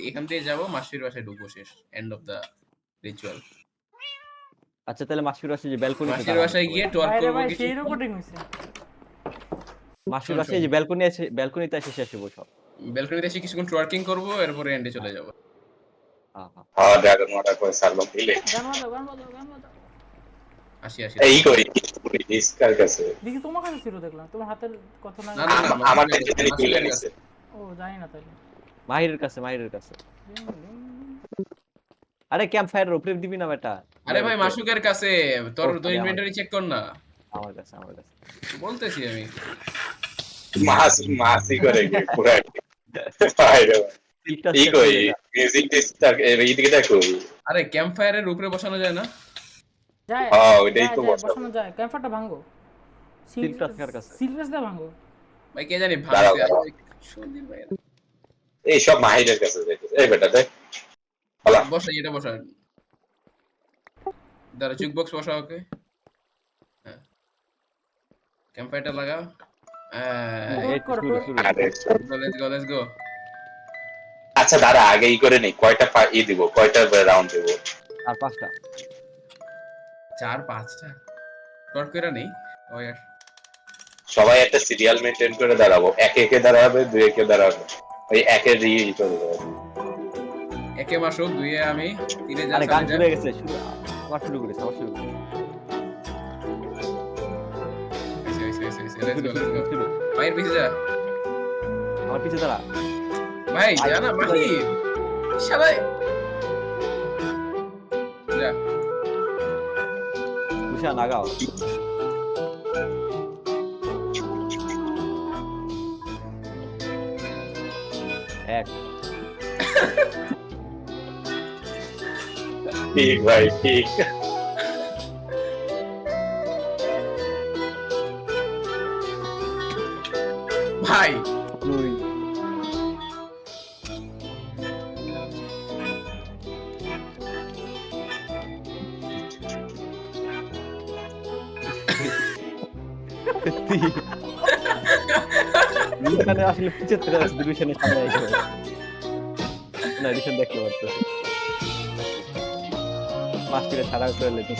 এখান থেকে যাবো মাসির বাসায় ঢুকবো শেষ এন্ড অফ দা রিচুয়াল। আচ্ছা তাহলে মাসির বাসায় যে ব্যালকনিতে মাসির দাঁড়াবো বাসায় গিয়ে টর্ক বাইরে করবো ভাই কিছু। সেই রেকর্ডিং হইছে। মাসির শোন, বাসায় শোন। যে ব্যালকনিতে এসে শেষ হবো সব। ব্যালকনিতে এসে কিছুক্ষণ টর্কিং করবো, এরপরে এন্ডে চলে যাবো। হ্যাঁ ড্রাগন ওয়াটার করে সারলাম দিলে গান বাজাও গান বাজাও গান বাজাও। আসি আসি। এই করি ডিসকার কাছে দেখি তোমার কাছে ছিল দেখলাম তোমার হাতের কথা না। না না না আমার মাসির কাছে কাছে, তুলে মাসির নিছে কাছে। ও জানি না তাইলে। মাহিরের কাছে। আরে ক্যাম্প ফায়ারের উপরে দিবি না বেটা। আরে ভাই মাসুকের কাছে, তোর ও, তো আরে ইনভেন্টরি চেক কর না। আমার কাছে। বলতেছি আমি। মাসি করে গিয়ে পুরো বাইরে তিলটা এই কই মিউজিক টেস্টটা এইদিকে দেখো আরে ক্যাম্প ফায়ারের উপরে বসানো যায় না? যায় ওইটাই তো বসাবো। বসানো যায় ক্যাম্পারটা ভাঙো। তিলটা কার কাছে? সিলভাস দা ভাঙো। ভাই কে জানি দাঁড়াও, ভাঙছে। দাঁড়াও। সুন্দর ভাই। এই সব মাহিরের কাছে দেখতেছে এই বেটা দেখ হলা বসাই এটা বসা। দাঁড়া চুক বক্স বসা ওকে। হ্যাঁ। ক্যাম্প ফায়ারটা লাগাও। এই তো শুরু। আরে, লেটস গো। আচ্ছা দাঁড়া আগেই করে নেই কয়টা দিব কয়টা রাউন্ড দেব আর 5টা 4-5টা টর্ক করে নেই। ওই আর সবাই একটা সিরিয়াল মেইনটেইন করে দাঁড়াবো একে একে দাঁড়াবে দুই একে দাঁড়াবে ওই একের করে দেবো একে মাসুক, দুইয়ে আমি, তিনে যা আরে গান চলে শুরু যায়। হয়ে গেছে আবার শুরু করেছে লেটস গো। ভাইয়ের পিছে যা। আমার পিছে দাঁড়া ভাই যা না ভাই। শালাই। যা। উষা লাগাও এক ঠিক ভাই ঠিক ভাই দুই এখানে আসলে পিছে থেকে ডিভিশনের সামনে আইসো না এডিশন দেখতে পারতেছি মাস্টারে ছাড়া করে লেতে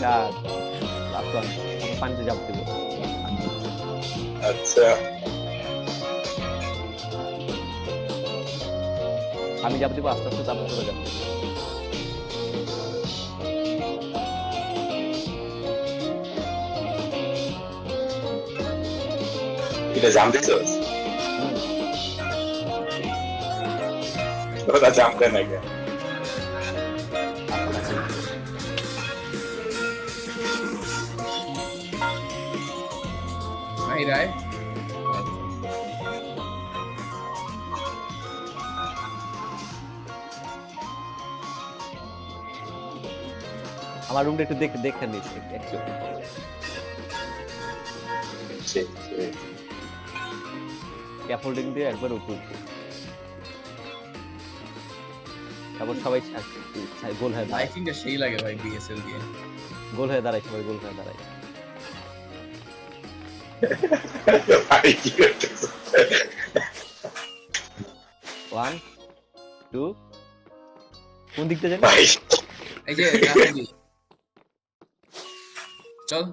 চার লাস্ট ওয়ান পানিতে জাম্প দিব আচ্ছা আমি জাম্প দিব আস্তে আস্তে তারপর চলে যাবো এটা জাম দিছস ওটা জাম দেন আগে ভাই রায়। আমার রুমটা একটু দেখে নিচ্ছি একটু ঠিক ক্যাপোল্ডিং দিয়ে একবার উপর তারপর সবাই গোল হয়ে দাঁড়ায় লাইটিংটা সেই লাগে ভাই বিএসএল দিয়ে। গোল হয়ে দাঁড়ায় সবাই গোল হয়ে দাঁড়ায় ভাই কি করতেছ 1 2 কোন দিকটা যাবে ভাই এই যে রাস্তা চল।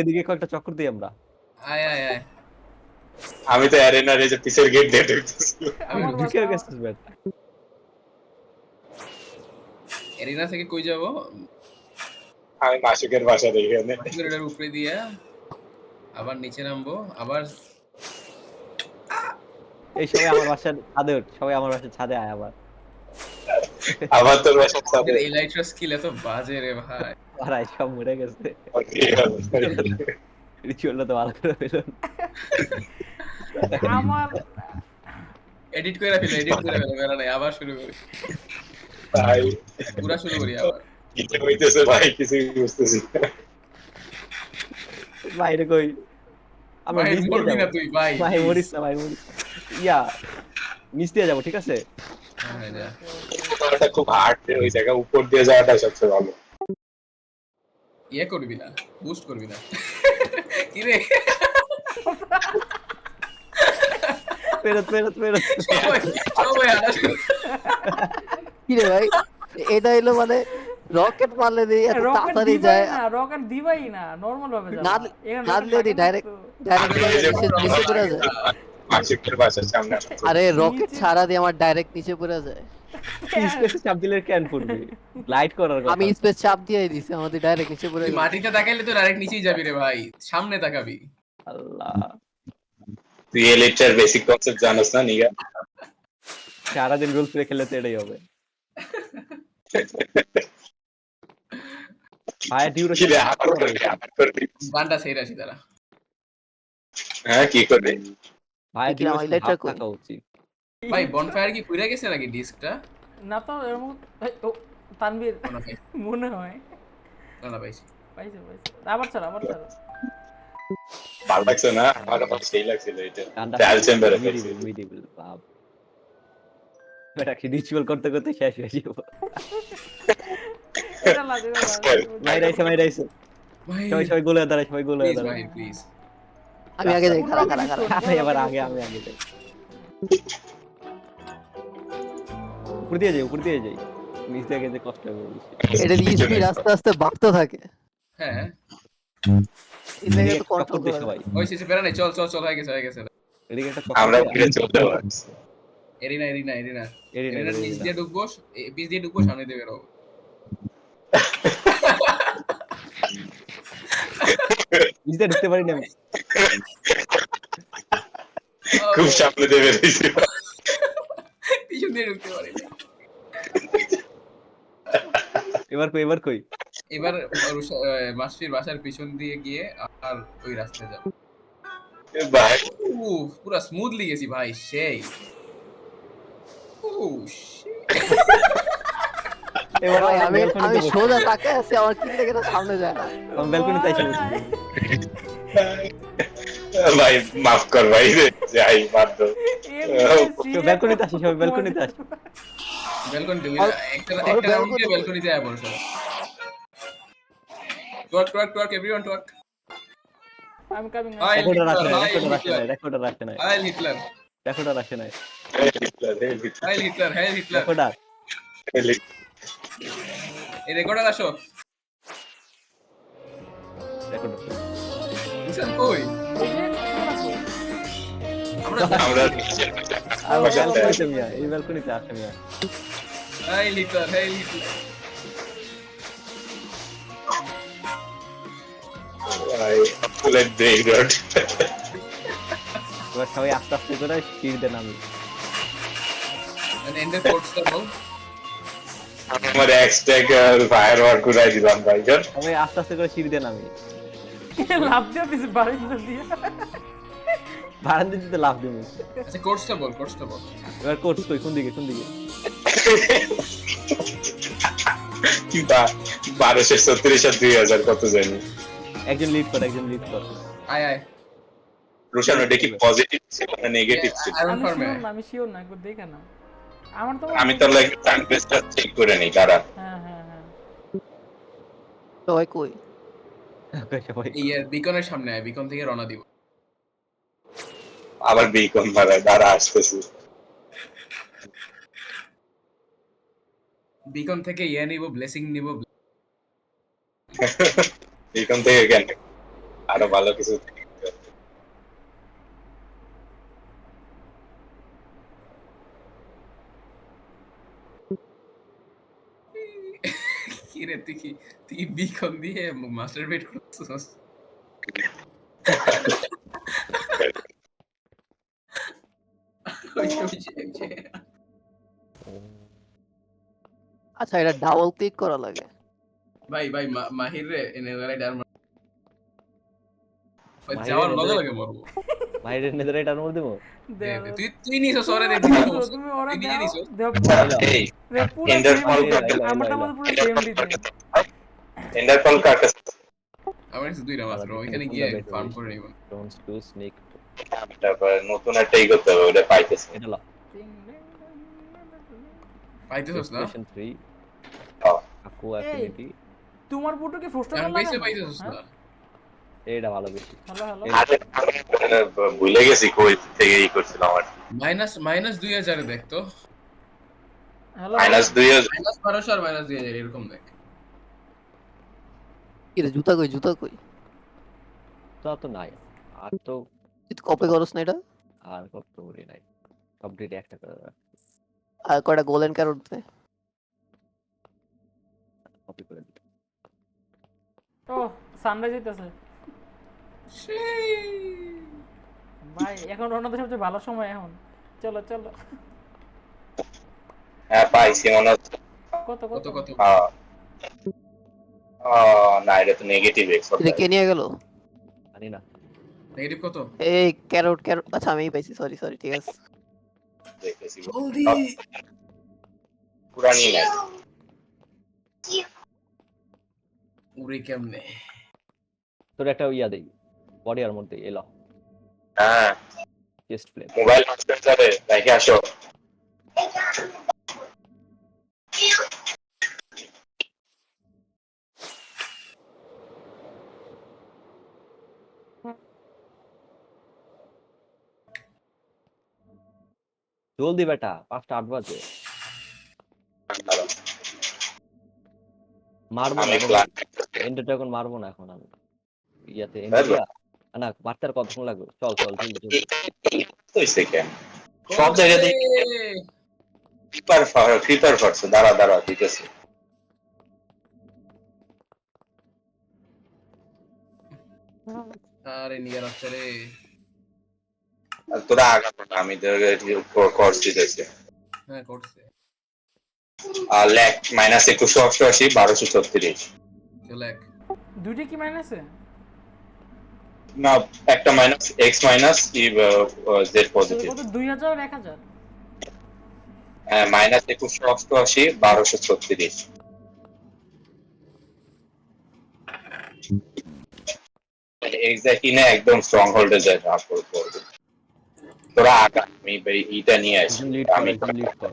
এদিকে কয়েকটা চক্কর দিই আমরা আয় আয় আয়। আমি তো অ্যারেনার এই যে পিছের গেট দিয়ে ঢুকতেছি আমি আমার ঢুকে গেছিস ব্যাট এরিনা থেকে কই যাব? আমি মাসুকের বাসা এখানে মাসুকের উপরে দিয়ে আবার নিচে নামবো আবার। এই সবাই আমার বাসার ছাদে ওঠ সবাই আমার বাসার ছাদে আয় আবার তোর বাসার সাথে এই লাইটর স্কিল এত বাজে রে ভাই। আর আয় সব মরে গেছে রিচুয়ালটা তো ভালো করে পেল আমার এডিট করে ফেলো মেরা নাই, আবার শুরু করি। ভাই পুরা শুরু করি আবার। কিছু হইতেছে ভাই কিছু বুঝতেছি বাইরে কই আমরা ভাই নিচ দিয়ে মরবি না যাবো তুই ভাই। ভাই মরিস না ভাই মরিস ইয়া নিচ দিয়ে যাবো ঠিক আছে হ্যাঁ যা। করাটা খুব হার্ড, ওই জায়গা উপর দিয়ে যাওয়াটা সবচেয়ে ভালো। ইয়ে করবি না, বুস্ট করবি না। কি রে ফেরত ফেরত ফেরত সবাই সবাই হাসি। কি রে ভাই, এটা হইলো মানে রকেট মারলে দিয়ে এত রকেট তাড়াতাড়ি দিবাই যায়, না, রকেট দিবাই না, নরমাল ভাবে যাবা। না এখানে না rocket দিলে লাগে না ডাইরেক্ট তো। ডাইরেক্ট আমি ওই যে নিচে পড়ে যায়। মার্কেটের বাসার সামনে আসছে। আরে রকেট ছাড়া দিয়ে আমার ডাইরেক্ট নিচে পড়ে যায়। স্পেসে চাপ দিলে কেন পড়বে? লাইট করার কথা। আমি স্পেস চাপ দিয়ে দিছি, আমাদের ডাইরেক্ট নিচে পড়ে তুই যায়। মাটিতে তাকাইলে তো ডাইরেক্ট নিচেই যাবি রে ভাই, সামনে তাকাবি। আল্লাহ, তুই এলিটার বেসিক কনসেপ্ট জানোস না নিগা? সারাদিন রুল প্লে খেললে তো এটাই হবে। ভাই কি ডিউরেশন রে, আবার করবি? গানটা সেই রাশি তারা। হ্যাঁ, কি করবি? ভাই কি নাম, ডিউরেশন highlight-টা কই? থাকা উচিত। ভাই বনফায়ার কি পুড়ে গেছে নাকি ডিস্কটা? না তো এরকম ও তানভীর মনে হয় মনে হয় না পাইছি। পাইছে পাইছে। আবার ছাড়ো আবার ছাড়ো। ভালো লাগছে না? আমার আমার সেই লাগছিল এটা। গানটা ট্রায়াল চেম্বারে মিডিবল বাপ। এটা কি রিচুয়াল করতে করতে শেষ হয়ে যাবে। এটা লাগে না। মাই রাইছে। ভাই সবাই সবাই গোলে দাঁড়ায়, সবাই গোলে প্লিজ দাঁড়ায়। ভাই প্লিজ। আমি আগে যাই, খাড়া খাড়া খাড়া। আমি এবার আগে যাই। উপর দিয়ে যাই। নিচ থেকে যে কষ্ট হবে বেশি। এটা স্পিড আস্তে আস্তে বাড়তে থাকে, হ্যাঁ এটাকে তো একটা কন্ট্রোল করতে করা সবাই। ওই শেষে বেরা নাই, চল চল চল হয়ে গেছে। এদিকে একটা আমরা ফিরে চলতে পারছি। এরিনা এরিনার নিচ দিয়ে ঢুকবো, পিছ দিয়ে ঢুকবো, সামনে দিয়ে বেরোবো। নিচে ঢুকতে পারি না আমি। খুব সামনে দিয়ে বেরিয়েছি। পিছন দিয়ে ঢুকতে পারি না। এবার কই? এবার মাসফির বাসার পিছন দিয়ে গিয়ে আর ওই রাস্তায় যাবো। ভাই পুরো স্মুথলি গেছি ভাই, সেই এবার ভাই, আমি balcony আমি তে বসি। সোজা তাকায় আছি, আমার কি লেগে সামনে যায় না। আমি ব্যালকনিতে এসে বসি। ভাই মাফ কর ভাই রে, যাই বাদ দাও। তো ব্যালকনিতে আসি, সবাই ব্যালকনিতে আসি। ব্যালকনি দেবি একটা balcony রাউন্ড দিয়ে তে- ব্যালকনিতে আয় পড়ো সবাই। টুয়ার্ক এভরিওয়ান টুয়ার্ক। আমি কামিং। হাই রেকর্ডার আসে নাই, হিটলার, রেকর্ডার আসে নাই। হাই হিটলার, রেকর্ডার আসে নাই। Hi Hitler. রেকর্ডার এই রেকর্ডার আসো। বুঝছেন কই? আমরা আমরা আর ব্যালকনিতে মিয়া, এই ব্যালকনিতে আসে মিয়া। High Hitler. ভাই ফুলের ব্রেক রড। এবার সবাই আস্তে আস্তে করে সিঁড়ি দেন আমি। মানে এন্ডের কোর্সটা বল। আমার এক্সট্যাক ফায়ার ওয়ার করে দিলাম ভাই জান। সবাই আস্তে আস্তে করে সিঁড়ি দেন আমি। লাভ দিয়ে দিছি বারিন্দা দিয়ে। বারান্দা দিতে লাভ দিমু। আচ্ছা কোর্সটা বল। এবার কোর্স কই, কোন দিকে? 1236 আর 2000 কত জানি। একজন লিড কর। আয় রোশন ওটা কি পজিটিভ ছিল না নেগেটিভ ছিল? আয়রন ফার্মে। আমি শিওর না, একবার দেখে না। আমার তো আমি তো লাগে টাইমটা চেক করে নেই দাঁড়া। হ্যাঁ। সবাই কই? সবাই এই বিকনের সামনে আয়, বিকন থেকে রওনা দিব। আবার বিকন মারা দাঁড়া আসতেছি। বিকন থেকে নিব, ব্লেসিং নিব। বিকন থেকে কেন আরো ভালো কিছু কি রে তুই বিকন দিয়ে মাস্টার বেড করছিস? আচ্ছা, এটা ডাবল ক্লিক করা লাগে। ভাই মাহির রে এনে গেলে ডার মাহির যাওয়ার রে লগে মরবো। মাইরের নেদারে টান মর দেবো। তুই নিছো সরে দে। তুমি ওরা তুই নিজে নিছো। এই পুরো Ender সেম Pearl দিতে, কাটে। আমারটা মধ্যে পুরো সেম দিতে। এন্ডার পল কাটে। আমার কাছে দুইটা মাত্র, ওইখানে গিয়ে ফার্ম করে নিব। Don'ts to snake. তারপর নতুন একটা ই করতে হবে, ওটা পাইতেছি। এটা লা। পাইতেছস না? PlayStation 3 হ্যাঁ। আকু এই অ্যাফিনিটি তোমার পুটু কি ফোস্টার এমন লাগে বেশি না? পাইতেছস হ্যাঁ? না? এটা ভালো বেশি। Hello hello. আরে আমি ভুলে গেছি কই থেকে ই করছিলাম আমার মাইনাস 2000 এ দেখ তো। Hello hello. -2000 মাইনাস 1200 আর মাইনাস 2000 এরকম দেখ। কি রে জুতা কই জুতা কই? তা তো নাই। আর তো তুই তো কপি করস না এটা? আর কত করি নাই। কমপ্লিট একটা করে আর কয়টা গোল্ডেন ক্যারট দে। কপি করে দিই। ও সানরাইজ হইতেছে। ভাই এখন রওনাদের সবচেয়ে ভালো সময় এখন। চলো চলো। হ্যাঁ পাইছি মনে হচ্ছে। কত কত কত? কত? হ্যাঁ। না এটা তো নেগেটিভ এক্স এটা কে নিয়ে গেল? জানি না। নেগেটিভ কত? এই ক্যারট ক্যারট আচ্ছা আমিই পাইছি সরি সরি ঠিক আছে। দেখতেছি জলদি। পুরানি নাই। উড়ে কেমনে? তোর একটা ইয়া দেই। বডি আর মধ্যে এলো। হ্যাঁ চেস্ট প্লেট। মোবাইল হসপিটালে রেখে আসো। জলদি বেটা 5টা 8 বাজে। মারবো না আমি এখন। ক্লাস এন্ডারটা এখন মারবো না এখন আমি। ইয়াতে বুঝলো? এন্ডিয়া না মারতে আর কতক্ষণ লাগবে? চল চল জলদি জলদি। হইছে কেন সব জায়গাতে ক্রিপার ফারছে দাঁড়া দাঁড়া দিতেছে আরে নিয়ে রাখছে রে। আর তোরা আগাবো না আমি কোর্স দিতেছি হ্যাঁ করছে। আর ল্যাক -2188 1236 চল এক। দুইটা কি মাইনাসে? না একটা minus x minus Z positive কত 2000 আর 1000? হ্যাঁ -2188 1236 এক্স্যাক্টলি না একদম স্ট্রং হোল্ডে যায় তারপর করবে তোরা আগা আমি এইটা নিয়ে আসি একজন লিড কর আমি একজন লিড কর।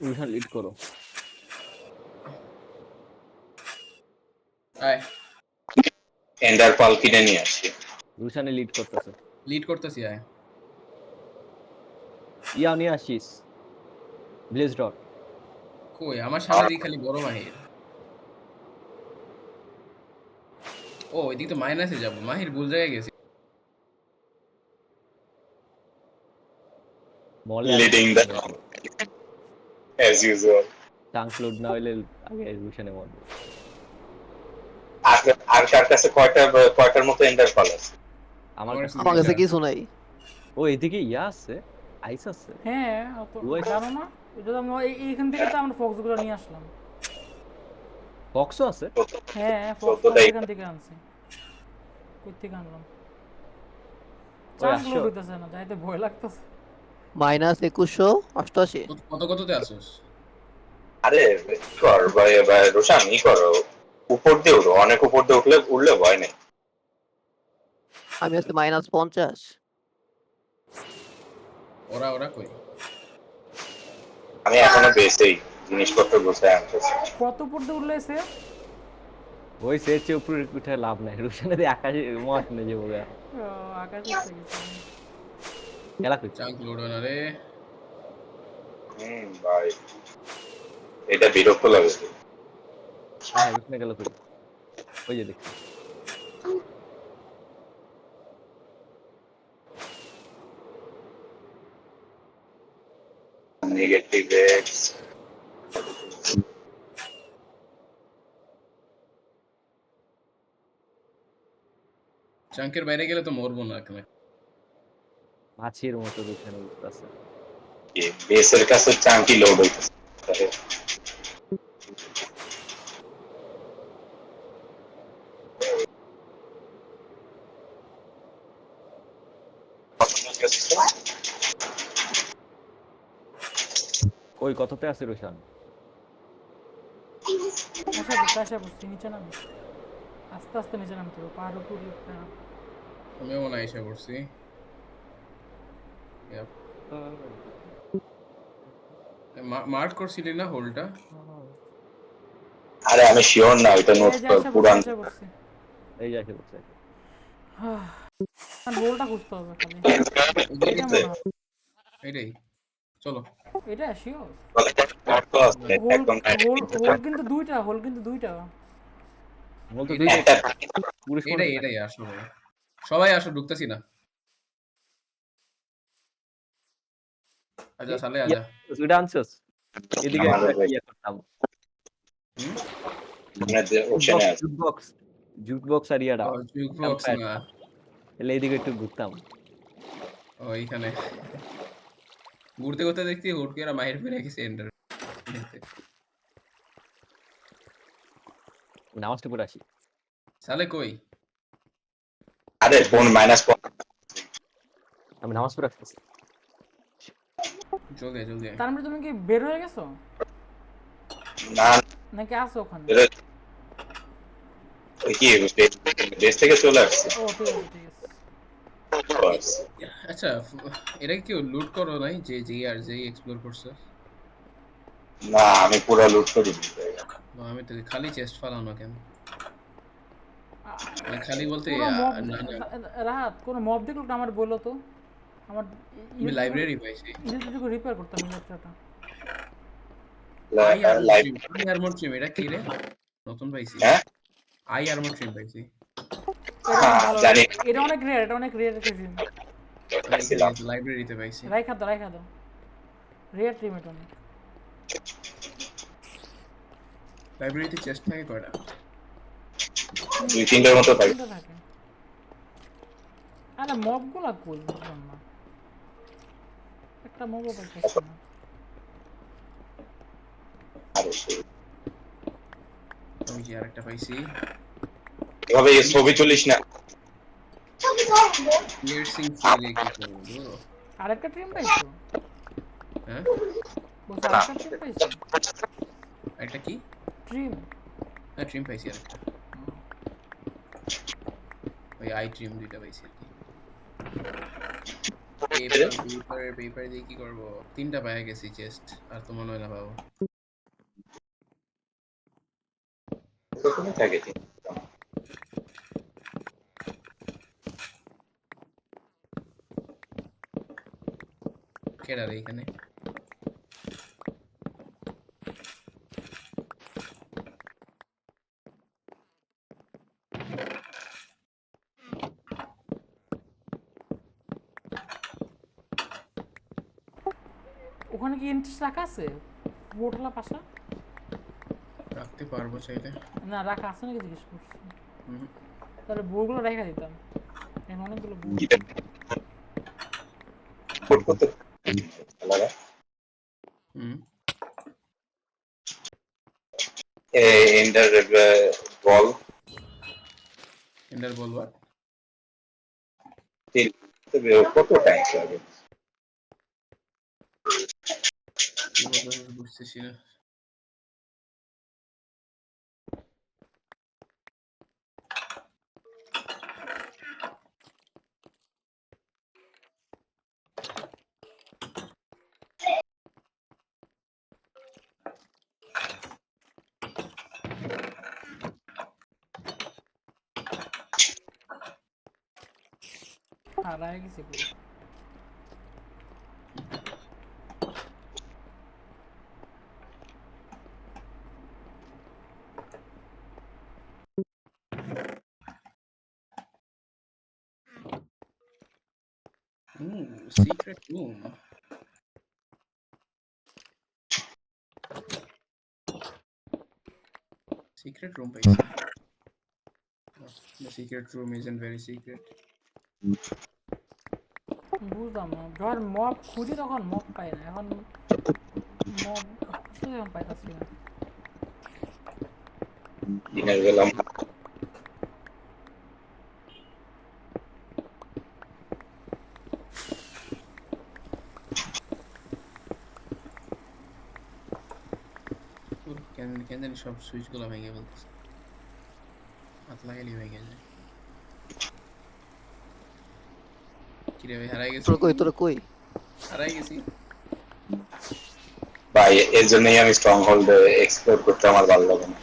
রুশান লিড করো। আয় এন্ডার পাল কিনে নিয়ে আসি রুশানে লিড করতেছে। লিড করতেছি আয়। ইয়া নিয়ে আসিস। Bless dot. কই আমার সামনে দিকে খালি বড় মাহির। ও ওইদিকে তো মাইনাসে যাব। মাহির ভুল জায়গায় গেছি। মলে leading the as usual chance load না হইলে আগে রুশানে মরবে। আর কার কাছে কয়টার মতো এন্ডার পাল আছে আমার আমার কাছে আমার কাছে কিছু নাই। ও এদিকে ইয়া আছে আইস আছে। হ্যাঁ অত ওই- জানো না? এটা তো আমরা এইখান থেকে তো আমরা ফক্সগুলো নিয়ে আসলাম। বক্সও আছে। হ্যাঁ ফক্স চোদ্দটাই। এখান থেকে আনছি। কই থেকে আনলাম? ওই চান্স আসো। লোড হইতেছে না, যাইতে ভয় লাগতেছে। -2188 কত কততে আসোস? আরে কর ভাই রোশান ই করো উপর দিয়ে উঠো অনেক উপর দিয়ে উঠলে ভয় নেই আমি আজকে -50 ওরা ওরা কই? আমি এখনো বেসেই জিনিসপত্র গোছায় আনতেছি কত পড়তে উঠলেছে? ওই সে চেয়ে উপরে উঠে লাভ নাই। রুশানে দিয়ে আকাশে মহাশূন্যে যাবো গা। আকাশে উঠে গেছে। খেলা করছি। চাঙ্ক লোড হয় না রে। ভাই এটা বিরক্ত লাগে হ্যাঁ রুশানে গেল করি। ওই যে দেখি। নেগেটিভ এক্স চাঙ্কের বাইরে গেলে তো মরবো না এখানে। মাছির মতো রুশানে উঠতেছে। বেসের কাছে চাঙ্কি লোড হইতেছে ওই কততে আছে রুশান? আশা করছি নিচে নামি। আস্তে আস্তে নিচে নামতে হবে, পাহাড় উপরে উঠতে না। আমিও মনে হয় এসে পড়ছি। Yep. মার্ক করছিলি না হোলটা? আরে আমি শিওর না, এটা নোট এই যে কর আসা পুরান। বসে বসছি এই যে আসে বলছে। আর হোলটা খুঁজতে হবে খালি এটা মনে হয় এটাই চলো। এটা শিওর কত আছে হোল একদম হোল হোল কিন্তু দুইটা হোল কিন্তু দুইটা বল তো এটাই, দুইটাই একটা পুরুষ এটাই মানুষ এটাই আসো ভাই। সবাই আসো, ঢুকতেছি না। আচ্ছা সালে আজা। দুইটা আনছস এদিকে একটা আমাদের ইয়ে করতাম হুম? আপনাদের ওশানে আছে। জুট বক্স আর ইয়াটা জুক একটা বক্স প্যাড না, তাহলে এইদিকে একটু ঘুরতাম এইখানে ঘুরতে ঘুরতে দেখছি হুট করে মাহির ফিরে গেছে এন্টার। নামাজটা পড়ে আসি সালে কই? আরে ফোন মাইনাস আমি নামাজ পড়ে আসতেছি জলদি আয়, জলদি আয়। তার মানে তুমি কি বের হয়ে গেছো না নাকি আছো ওখানে ওই কি দেশ থেকে চলে আসছে। ও ঠিক আছে ঠিক আছে আচ্ছা এটা কি কেউ লুট করো নাই যে যে আর যে এক্সপ্লোর করছো? না আমি পুরো লুট করি আমি তো খালি চেস্ট ফালানো কেন? মানে খালি বলতে কোনো মব না না, রাহাত কোনো মব দেখলো না আমার বললো তো আমার আমি লাইব্রেরি পাইছি। ইলেকট্রিক রিপেয়ার করতাম ইলেকট্রিকটা আই লাইভ। আর্মর ট্রিম এটা কি রে? নতুন পাইছি। হ্যাঁ আই আর্মর ট্রিম পাইছি। এটা অনেক ভালো জানি এটা অনেক রেয়ার একটা ড্রিম পাইছিলাম। লাইব্রেরিতে পাইছি। রাইখা দাও রেয়ার ড্রিম এটা অনেক লাইব্রেরিতে চেস্ট থাকে কয়টা? 2-3টার মতো থাকে। তিনটা থাকে আরে মবগুলা কই বুঝলাম না একটা মবও পাইতেছি না আরে সেই আমি যে আরেকটা পাইছি। এভাবে ছবি তুলিস না। পিয়ার্সিং ফিলে কি করব ধরো? আরেকটা ড্রিম পাইছো হ্যাঁ বলছো আরেকটা ড্রিম পাইছো একটা কি? ড্রিম না ট্রিম পাইছি আরেকটা। ওই আই ট্রিম দুইটা পাইছি আর কি। পেপার দিয়ে কি করবো? তিনটা পায়ে গেছি চেস্ট, আর তো মনে হয় না পাবো। ওখানে থাকে কি? কেডা রে এখানে? ওখানে কি ইন্টারেস্ট রাখা আছে বোটলা পাশা রাখতে পারবো চাইলে। না রাখা আছে নাকি জিজ্ঞেস করছি হুম। তাহলে বউগুলো রেখে দিতাম এখন অনেকগুলো বউ ফুট করতে লাগা হুম। এন্ডার বল এন্ডার বলবা কত টাইম লাগে? কি বলবো বুঝতেছি না। হারায় গেছে পুরো সিক্রেট রুম। Secret room পাইছি। The secret room isn't very secret. বুঝলাম না ধর মব খুঁজি তখন মব পাই না এখন মব খুঁজতে এখন পাইতাছি না দিনের বেলা কেন কেন জানি সব সুইচ গুলো ভেঙে বলতেছে। হাত লাগাইলি ভেঙে যায়। কিরে ভাই হারাই গেছি? তোরা কই হারাই গেছি। বা ভাই এর জন্যই আমি স্ট্রং হোল্ড এক্সপ্লোর করতে আমার ভালো লাগে না।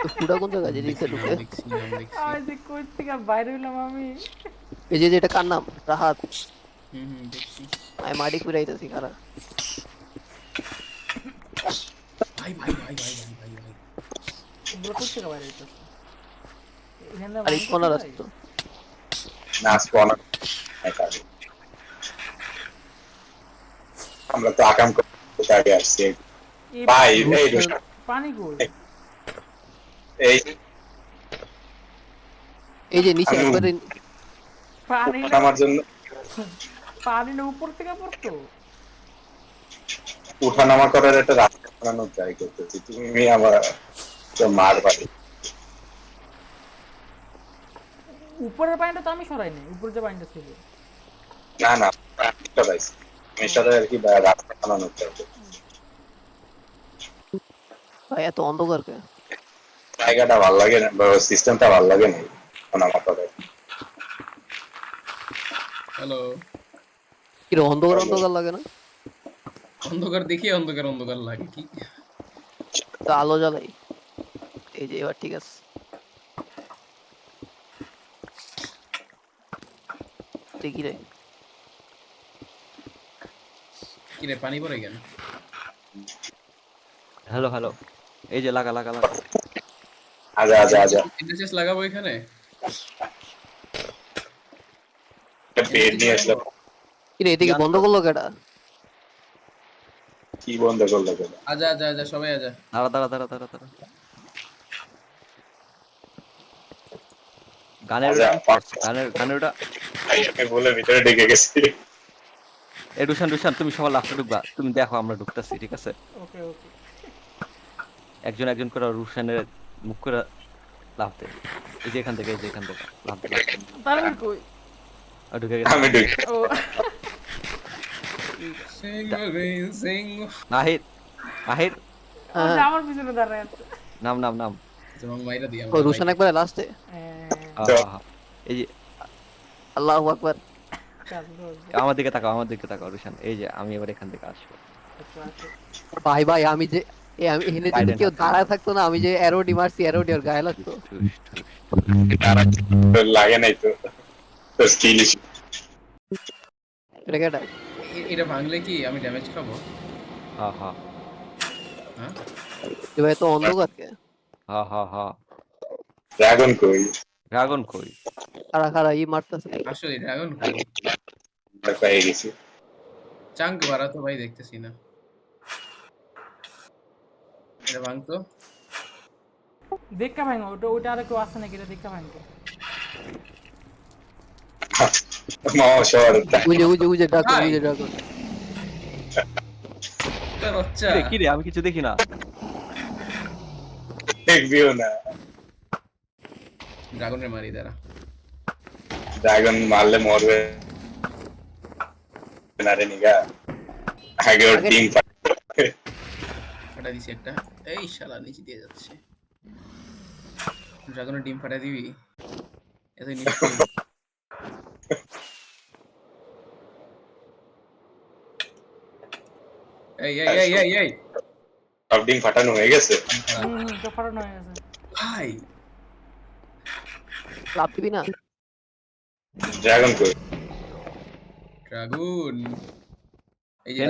তো ফুটা কোন জায়গায় যে দিতে নাম ঢুকে? দেখছি নাম দেখছি। আমি যে কই থেকে বাইরে হইলাম আমি। এই যে এটা কার নাম? রাহাত। দেখছি। আমি মাটি কুড়াইতেছি খারাপ। ভাই ভাই ভাই ভাই ভাই ভাই ভাই এগুলো কই থেকে বাইরে হইতাছে? এখানে আর স্পনার আসতো। না স্পনার আমরা তো আকাম করতে আগে আসছি ভাই। এই পানি কই? এই এই যে নিচে আমি- একবারে পানি আমার জন্য পানি না উপর থেকে পড়তো। উঠানামা করার একটা রাস্তা বানানোর ট্রাই করতেছি, তুমি আমার মার বাড়ি। উপরের পানিটা তো আমি সরাই নাই, উপরে যে পানিটা ছিল। না না সরাইছি আমি সরাই আর কি রাস্তা বানানোর ট্রাই করতেছি। ভাই এত অন্ধকার কে? জায়গাটা ভালো লাগে না, সিস্টেমটা ভালো লাগে না উঠানামা করার। হ্যালো। কিরে অন্ধকার অন্ধকার লাগে না? অন্ধকার দেখি অন্ধকার অন্ধকার লাগে কি? তো আলো জ্বালাই। এই যে এবার ঠিক আছে। দেখি রে। কি রে পানি পড়ে কেন? হ্যালো হ্যালো, এই যে লাগা লাগা লাগা। আজা আজা আজা ইন্টারচেস লাগাবো এখানে। বেড নিয়ে আসলাম। কিরে এদিকে বন্ধ করলো কেডা? কি বন্ধ করলো কেন? আজা আজা আজা সবাই আজা। দাঁড়া দাঁড়া দাঁড়া দাঁড়া দাঁড়া। গানের আজা, গানের ওটা। আমি বলে ভিতরে ঢেকে গেছি। এ রুশান রুশান, তুমি সবার লাস্টে ঢুকবা, তুমি দেখো আমরা ঢুকতেছি, ঠিক আছে? ওকে ওকে। একজন একজন করে রুশানের মুখ করে লাফ দে। এই যে এখান থেকে, এই যে এখান থেকে লাফ দে, লাফ দে। তারপর কই? আর ঢুকে গেছে। আমি ঢুকে ও সিং বেবি সিং। মাহির মাহির ও যে আমার পিছনে দাঁড়ায় আছে। নাম নাম নাম। যেমন মাইরা দিই ও আমরা। রুশান একবারে লাস্টে। এই যে আল্লাহু আকবার। আমার দিকে তাকাও, আমার দিকে তাকাও রুশান। এই যে আমি এবার এখান থেকে আসবো। ভাই ভাই আমি যে আমি এখানে যদি কেউ দাঁড়ায় থাকতো না, আমি যে অ্যারোডি মারছি, অ্যারোডি ওর গায়ে লাগতো। লাগে নাই তো স্কিল এটা কেডা? এটা ভাঙলে কি আমি ড্যামেজ খাবো? হ্যাঁ হ্যাঁ হ্যাঁ ভাই তো অন্ধকার কে? হ্যাঁ হ্যাঁ হ্যাঁ। ড্রাগন কই? ড্রাগন কই? খাড়া খাড়া ই মারতেছে। আসলে ড্রাগন পেয়ে গেছি। চাঙ্ক বাড়া তো ভাই দেখতেছি না। এটা ভাঙতো। দেখা ভাঙো, ওটা আর কেউ আছে নাকি? এটা দেখা ভাঙো। মশর উজে ড্রাগন, ভাই। উজে ড্রাগন। এটা বাচ্চা। কি রে আমি কিছু দেখি না। দেখবিও না। ড্রাগনের মারি দাঁড়া। ড্রাগন মারলে মরবে না রে নিগা। আগে ওর টিম ফাটা দিছি একটা। এই শালা নিচে দিয়ে যাচ্ছে। ড্রাগনের ডিম ফাটা দিবি? এতই নিশ্চয়ই। এই এই এই এই এই সব ডিম ফাটানো হয়ে গেছে। তো ফাটানো হয়ে গেছে। ভাই লাভ দিবি না? ড্রাগন কই? ড্রাগন এই যে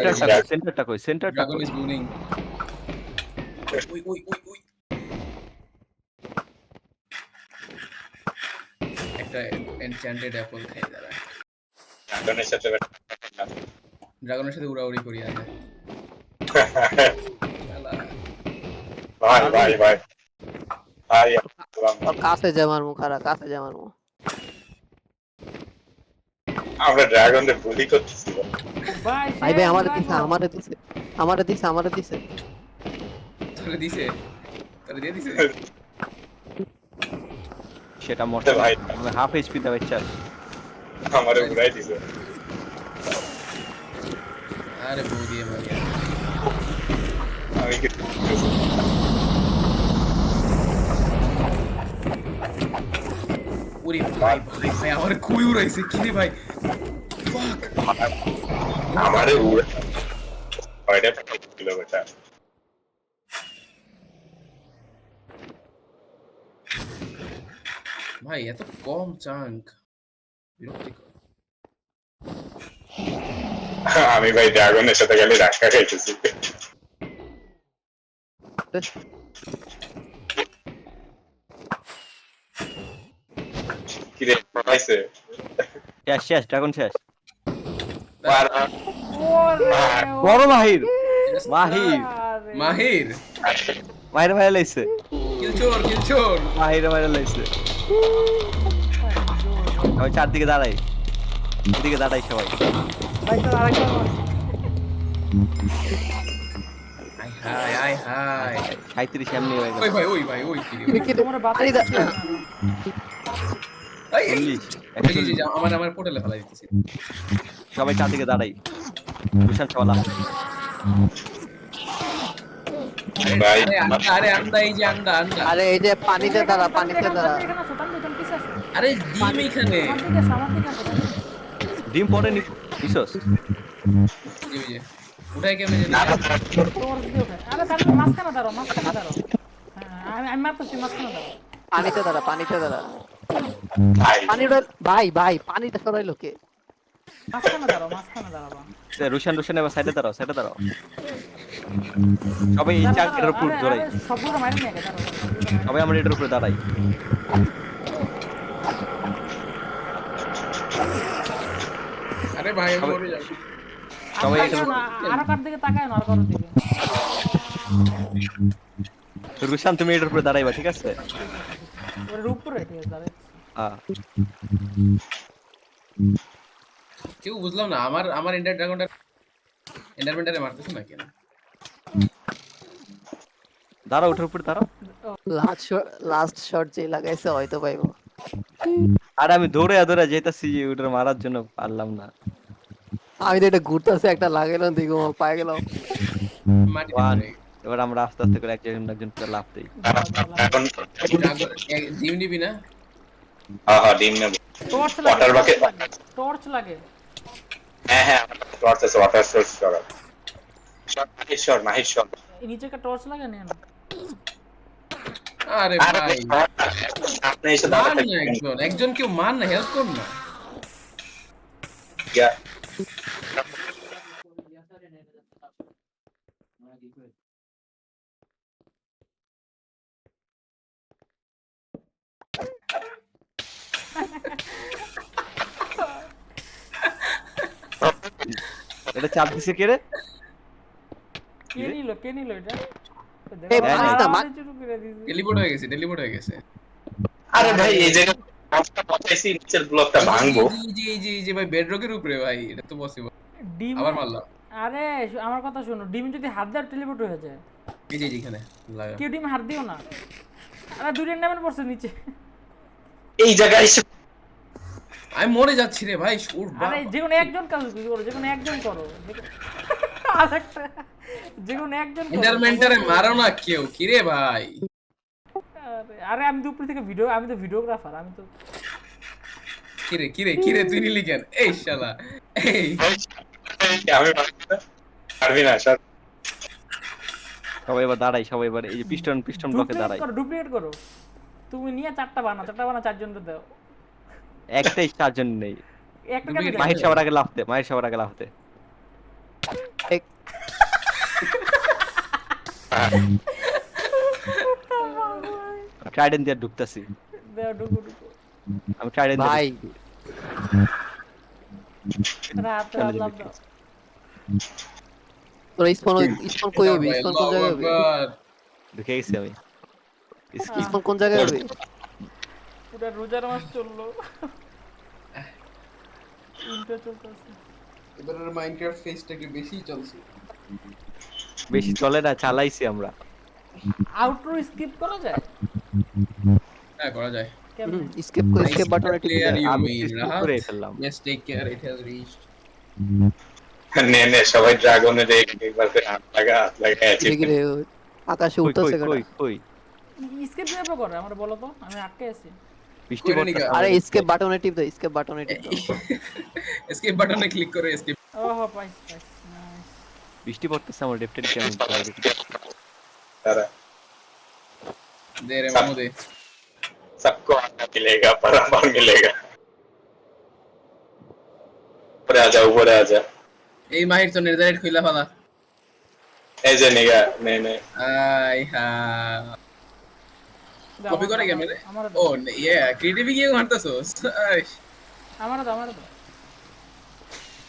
সেন্টারটা কই? সেন্টারটা ড্রাগন কই? ইজ বুনিং। ওই ওই ওই ওই একটা এনচ্যান্টেড অ্যাপল খাই দাঁড়া। ড্রাগনের সাথে ড্রাগনের সাথে উড়াউড়ি করি আগে। শালা ভাই ভাই ভাই ভাই ওর কাছে যা মারমু, খাড়া কাছে যা মারমু। আমরা ড্রাগনদের বুলি করতেছি। ভাই ভাই ভাই আমারে দিছে, আমারে দিছে, আমারে দিছে, আমারে দিছে। তোরে দিছে? তোরে দিয়ে দিছে? সেটা মরতে ভাই। আমি হাফ এইচপি তে বাচ্চা। আমারে উড়াই দিছে। আরে বউ দিয়ে মারি। আমি কি ওরে ভাই ভাই ভাই আমার খুবই উড়াইছে কি রে ভাই। ফুক আমারে উড়ে কয়টা ছিল বেটা ভাই এত কম চাঙ্ক, বিরক্তিকর। আমি ভাই ড্রাগনের সাথে খালি ধাক্কা খাইতেছি কিরে পাইছে শেষ শেষ ড্রাগন শেষ। ওরে বড় মাহির Just মাহির আরে মাহির মাহির মাইরা লাইছে, কিলচোর মাহির মাইরা লাইছে। আমি চারদিকে দাঁড়াই, এদিকে দাঁড়াই সবাই। ভাই তোর আরেকটা মার। আই হাই আই হাই 37 এমনি হয়ে গেল। ওই ভাই ওই কি রে? তোমরা বাতাই দাও এই, এই, 40 এই, এই, এই, আমার পোর্টালে ফেলা দিতেছি। সবাই চারদিকে দাঁড়াই, রুশান চলা। ভাই আরে আন্দা এই যে আন্দা আরে এই যে পানিতে দাঁড়া, পানিতে দাঁড়া। এখানে আসো, তানভীর, পিছে আসো। আরে ডিম এখানে আমার দিকে আসো, ডিম পরে নিছস? এই যে উঠাই কেমনে জানি তোমার দিকে ওঠে। আরে তানভীর, মাঝখানে দাঁড়াও, মাঝখানে দাঁড়াও। হ্যাঁ, আমি মারতেছি, মাঝখানে দাঁড়াও। পানিতে দাঁড়া, পানিতে দাঁড়া। ভাই পানিটা ভাই ভাই পানিটা সরাইলো কে? মাঝখানে দাঁড়াও, মাঝখানে দাঁড়াবা। রুশান এবার সাইডে দাঁড়াও, সাইডে দাঁড়াও। সবাই এই চাকের উপর আরে, জড়াই, আরে, সবগুলো মারি নিয়ে গে, দাঁড়াও। সবাই আমরা এটার উপরে দাঁড়াই। আরে ভাই আমি মরে যাব। সবাই আর এটার তাকায় না, আরো কার দিকে তাকায় না, আর কারোর দিকে। রুশান তুমি এটার উপরে দাঁড়াইবা, ঠিক আছে? ওর উপরে, ঠিক আছে, দাঁড়াও। হ্যাঁ কেউ বুঝলাম না, আমার এন্ডার ড্রাগনটা এন্ডারমেন্টারে মারতেছ না কেন? দাঁড়াও, ওটার উপরে দাঁড়াও। লাস্ট শট যে লাগাইছে হয়তো পাইবো। আর আমি দৌড়ে যেতেছি ওটার মারার জন্য, পারলাম না। আমি তো এটা ঘুরতেছে একটা লাগাইলাম, দেখো পায়ে গেলাম। মাটি One. এবার আমরা আস্তে আস্তে করে একজন করে লাফ দিই। এখন ডিম নিবি না? হ্যাঁ ডিম নেব টর্চ ওয়াটার লাগে, বাকেট টর্চ লাগে। হ্যাঁ টর্চ আছে ওয়াটার সোর্স করা মাহেশ্বর এই নিচে একটা টর্চ লাগে না। আরে আরে ভাই আপনি এসে মান দাঁড়াতে না একজন কেউ মান না, হেল্প কর না। এটা চাপ দিছে কে রে? কে নিল এটা? এই পানিস না, মা- টেলিপোর্ট হয়ে গেছে। আরে ভাই এই জায়গা ব্লকটা পচাইছি নিচের ব্লকটা ভাঙবো এই যে ভাই বেডরকের উপরে ভাই, এটা তো পসিবল। ডিম, আবার মারলাম। আরে আমার কথা শোনো, ডিম যদি হাত দেওয়ার টেলিপোর্ট হয়ে যায়। এই যে এখানে লাগা। কেউ ডিম হাত দিও না। আরে দুই রেন্ডামেন্ট পড়ছে নিচে। এই জায়গায় এসে আমি মরে যাচ্ছি রে ভাই, ওর বাপ। আরে যেকোনো একজন কাজ করো, যেকোনো একজন করো। আরেকটা যেকোনো একজন করো। এন্ডারমেন্টারে মারো না কেউ, কি রে ভাই? আরে আমি তো উপর থেকে ভিডিও, আমি তো ভিডিওগ্রাফার, আমি তো কি রে তুই নিলি কেন? এই শালা এই আমি পারবি না স্যার সবাই এবার দাঁড়াই, সবাই এবার এই যে পিস্টন ব্লকে দাঁড়াই। ডুপ্লিকেট করো। তুমি নিয়ে চারটা বানা চারজনকে দাও। একটাই চারজন নেই। একটা কেন Duplicate মাহির দেবে? সবার আগে লাফতে। এক- ট্রাইডেন্ট দিয়ে ঢুকতেছি। দাও, ঢুকো। আমি ট্রাইডেন্ট ভাই রাত চলে লাভ যাবে। দাও। তোর স্পন কোন যাবে? স্পন কোন জায়গায় হবে? ঢুকে গেছি আমি। স্পন কোন জায়গায় হবে? পুরো রোজার মাস চললো। ইন্টার চলতেছে। এবার মাইনক্রাফট ফেসটা কি বেশি চলছে? বেশি চলে না, চালাইছি আমরা। আউটরো স্কিপ করা যায়? হ্যাঁ করা যায়। কেমনে? স্কেপ বাটনে টিপে Clear you আমি mean, skip Rahat? করে ফেললাম। Yes, take care, it has reached. নে সবাই ড্রাগনের একবার করে হাত লাগা দেখি রে আকাশে উঠতেছে কই স্কিপ কিভাবে করে আমার বলো তো, আমি আটকে আছি। বৃষ্টি করে পড়তেছে। নিকা। আরে স্কেপ বাটনে টিপ দাও, স্কেপ বাটনে টিপ দাও। এসকেপ বাটনে ক্লিক করে এসকেপ। ও ওহো পাইছি পাইছি নাইস বৃষ্টি পড়তেছে আমার লেফটের কেমন করে দেখি। तारा দে রে মামু দে। सबको आना मिलेगा बराबर मिलेगा ऊपर आ जा এই মাহির তো নির্ধারিত খুইলা ফেলা। ऐसे निगा नहीं नहीं আই হা কপি করে ক্যামেরা। ও ইয়ে ক্রিয়েটিভ গিয়ে মারতাছস। আইস আমারও দাও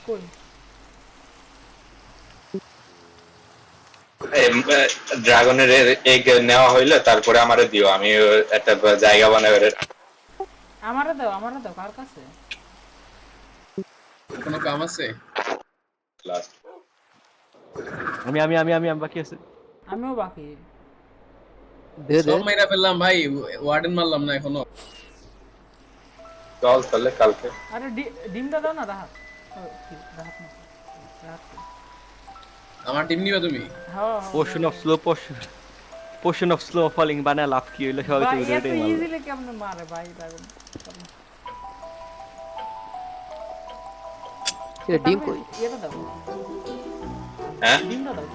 কই ড্রাগনের এগ নেওয়া হইলে তারপরে আমারে দিও আমি একটা জায়গা বানাই আমারও দাও কার কাছে কোনো কাম আছে? লাস্ট আমি বাকি আছে। আমিও বাকি দে দে সব মাইরা ফেললাম ভাই, ওয়ার্ডেন মারলাম না এখনো। চল তাহলে কালকে আরে ডিমটা দাও না রাহাত ও কি রাহাত না রাহাত আমার টিম নিবা তুমি? হ্যাঁ পোর্শন অফ স্লো ফলিং বানা লাভ কি হইলো সবাই তো ভাই এত ভিডিওটাই মারলো। ইজিলি কেমনে মারে ভাই ড্রাগন ডিম কই এটা দাও হ্যাঁ ডিমটা দাও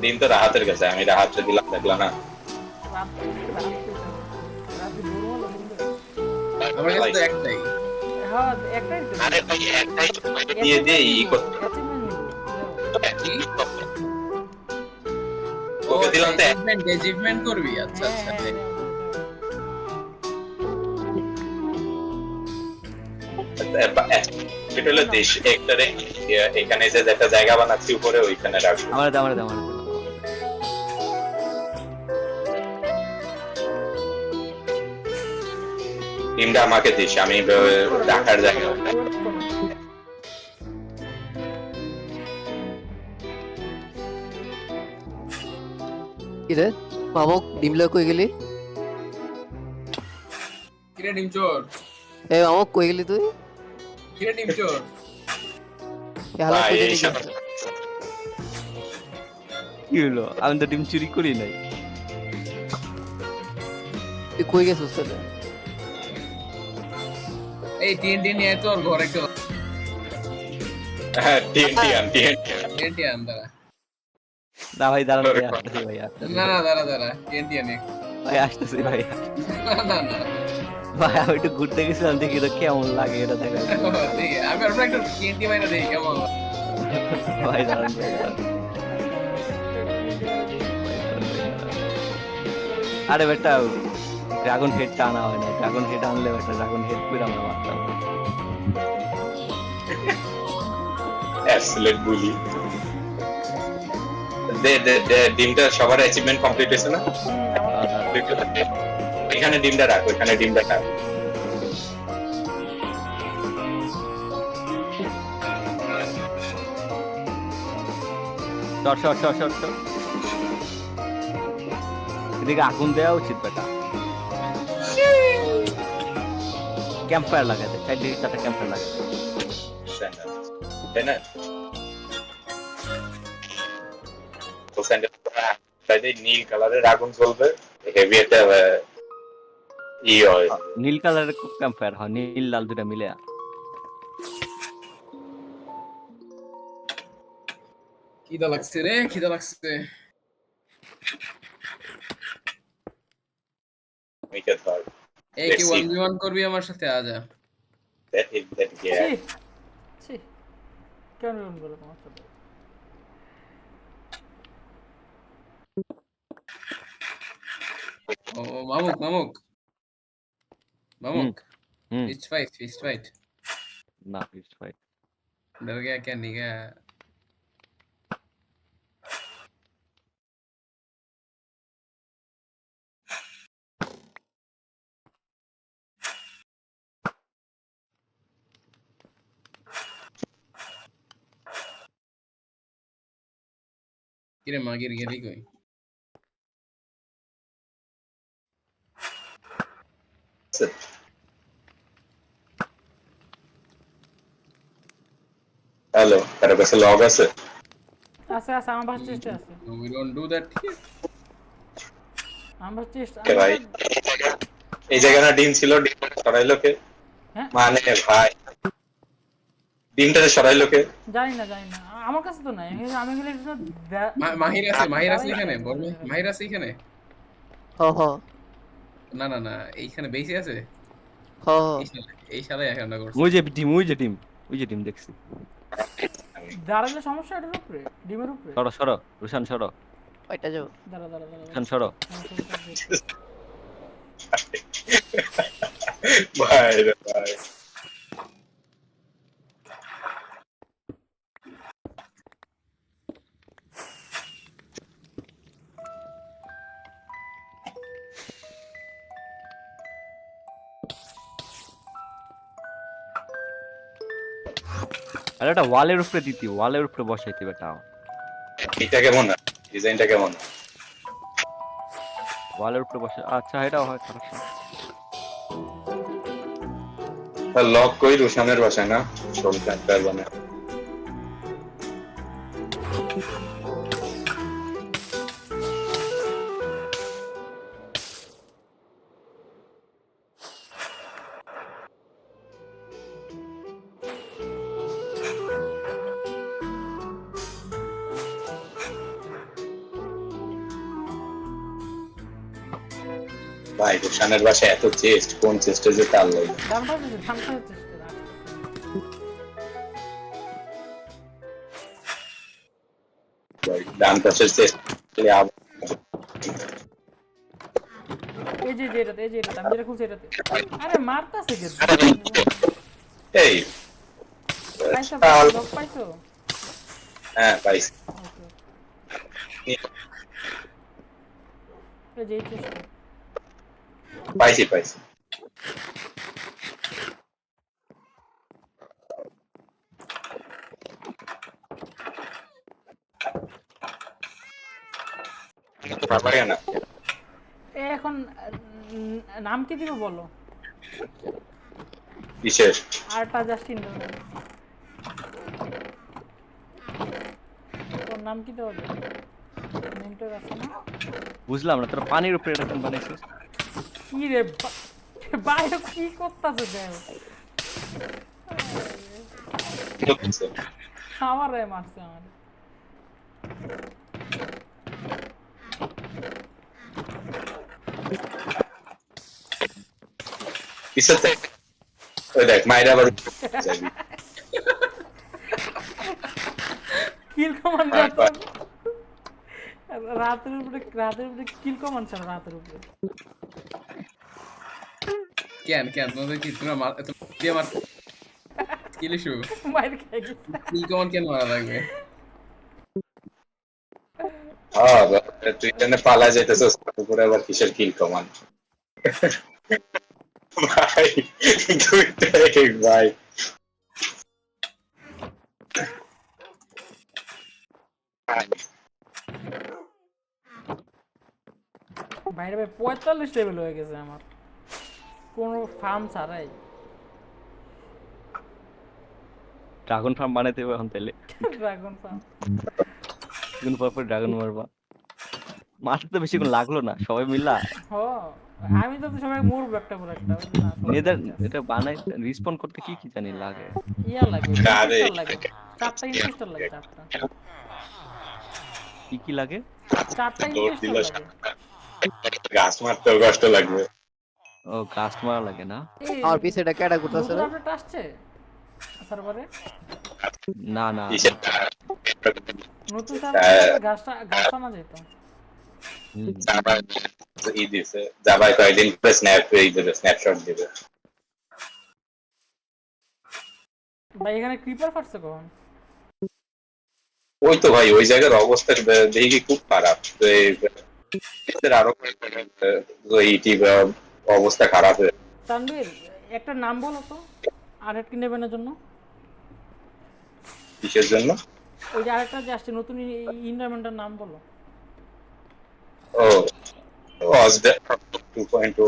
দিন তো রাহাতের কাছে আমি রাহাতকে দিলাম দেখলা না রাত বড় হলো আমার কাছে তো একটাই। হ্যাঁ একটাই তো আরে ভাই একটাই দিয়ে দে ই করতে ওকে দিলাম তো অ্যাচিভমেন্ট করবি? আচ্ছা আচ্ছা দে। এটা হলো দেশ একটারে এখানে যে একটা জায়গা বানাচ্ছি উপরে ওইখানে রাখবো আমার দাও টিমটা আমাকে দিস আমি রাখার জায়গা কি রে মামক ডিম লয়ে কই গেলি কিরে ডিম চোর, এই মামক কই গেলি তুই কিরে ডিম চোর। কি হালা ভাই, কই এই গেলি সব- কি হলো? আমি তো ডিম চুরি করি নাই। তুই কই গেছিস তাহলে এই টিএনটি নিয়ে তোর ঘরে একটু হ্যাঁ টিএনটি টিএনটি আন দাঁড়া। না ভাই দাঁড়ান ভাই আসতেছি ভাই আসতেছি। না দাঁড়া টিএনটি আনে। ভাই আসতেছি ভাই। না ভাই আমি একটু ঘুরতে গেছিলাম দেখি তো কেমন লাগে এটা দেখা। ঠিক আছে, আমি আমরা একটু টিএনটি মাইরা দেখি কেমন। ভাই দাঁড়ান ভাই দাঁড়ান। আরে বেটা ড্রাগন হেডটা আনা হয় না, ড্রাগন হেড আনলে বেটা ড্রাগন হেড করে আমরা মারতাম। অ্যাবসলিউট বুলি দে ডিমটা সবার অ্যাচিভমেন্ট কমপ্লিট হয়েছে না এখানে ডিমটা রাখ ওখানে ডিমটা রাখ শর্ট এদিকে আগুন দেওয়া উচিত বেটা। ক্যাম্প ফায়ার লাগাতে চারদিকে 4টা ক্যাম্প ফায়ার লাগাতে। তাই না তো স্যান্ডেল নীল কালারের আগুন জ্বলবে হেভি একটা হয় নীল কালারের ক্যাম্প ফায়ার হয়, নীল লাল দুটা মিলে। খিদা লাগছে রে, খিদা লাগছে। make it hard এই কি 1v1 করবি আমার সাথে? আজা that yeah ছি কেন রুম বলো তোমার সাথে ও মামুক হুম fist fight না ফিস্ট ফাইট। डर गया क्या? नहीं गया? किरे मागिर गेली कोई হ্যালো তার কাছে লগ আছে আছে আমার বাস চেষ্টা আছে no we don't do that here আমার চেষ্টা কে ভাই এই জায়গাটা ডিম ছিল ডিম সরাইলো কে হ্যাঁ মানে ভাই ডিমটাতে সরাইলো কে? জানি না আমার কাছে তো নাই আমি গেলে মাহির আছে এখানে বল দাঁড়াই মাহির আছে এখানে হ হ না এইখানে বেশি আছে হ হ। এই শালায় এখানটা করছে ওই যে ডিম ওই যে ডিম দেখছি। দাঁড়ালে সমস্যা এটার উপরে ডিমের উপরে সরো সরো রুশান সরো, ওইটা যাও। দাঁড়া রুশান সরো। সমস্যা ভাই রে ভাই। আর একটা ওয়ালের উপরে দিতি, ওয়ালের উপরে বসাইতে বেটা। এটা কেমন না? ডিজাইনটা কেমন? ওয়ালের উপরে বসে, আচ্ছা এটাও হয় খারাপ না। লক কই রুশানের বাসায় না? সবটা মানে ভাই রুশানের বাসায় এত চেস্ট, কোন চেস্টে যে তার লাগে? দামটা হচ্ছে চেষ্টা ভাই ডান পাশের চেস্ট এই যে এটাতে আমি যেটা খুঁজছি এটাতে আরে মারতাছে কে এই পাইছো লোক পাইছো হ্যাঁ পাইছি। এই যে এই চেষ্টা পাইছি পারবে না। এখন নাম কি দিব বলো বিশেষ আরটা জাস্ট ইন্টারনেট তোর নাম কি দেওয়া যায় নেমটা আছে না বুঝলাম না, তোরা পানির উপরে এটা কেন বানাইছিস? কি রে বাইরে কি করতেছে দেখ আমার রে মারছে আমার পিছতে ওই দেখ মাইরা আবার কিল কমান্ড রাতের উপরে কিল কমান্ড ছাড়া রাতের উপরে কেন তোমাদের কি তোমরা দিয়ে মার কিল ইস্যু মাইর খেয়ে গেছে কিল কমান কেন মারা লাগবে হ্যাঁ তুই এখানে পালা যাইতেছিস উপরে আবার কিসের কিল কমান্ড ভাই দুইটাই ভাই বাইরে ভাই 45 লেভেল হয়ে গেছে আমার কোনো ফার্ম ছাড়াই ড্রাগন ফার্ম বানাইতে হবে এখন তাইলে। ড্রাগন ফার্ম কিছুদিন পর ড্রাগন মারবা। মারতে তো বেশিক্ষণ লাগলো না, সবাই মিললা হ আমি তো সবাই মরবো একটা পর একটা নিজেদের এটা বানাই রিসপন করতে কি কি জানি লাগে। ইয়া লাগে আরে ইনভেস্টর লাগে 4টা ইনভেস্টর লাগে 4টা কি কি লাগে? 4টা দৌড় ইনভেস্টর দিল লাগে গাছ মারতেও কষ্ট লাগবে। ও কাস্ট মারা লাগে না? এই আমার পিছে এটা কেডা করতেছে নতুন রে? আপডেট আসছে সার্ভারে না না কিসের নতুন সার্ভারে ঘাসটা না যেত হুম। জাভা ই দিছে জাভায় কয়েকদিন পরে স্ন্যাপশট দিবে ভাই এখানে ক্রিপার ফাটছে কখন ওই তো ভাই ওই জায়গার অবস্থা দেখি খুব খারাপ তো আরো ইটি অবস্থা খারাপ হয়ে তানভীর একটা নাম বলো তো আরেকটা নেবেনের জন্য কিসের জন্য ওই যে আরেকটা যে আসছে নতুন ইনভারমেন্টের নাম বলো ও অজডা 2.0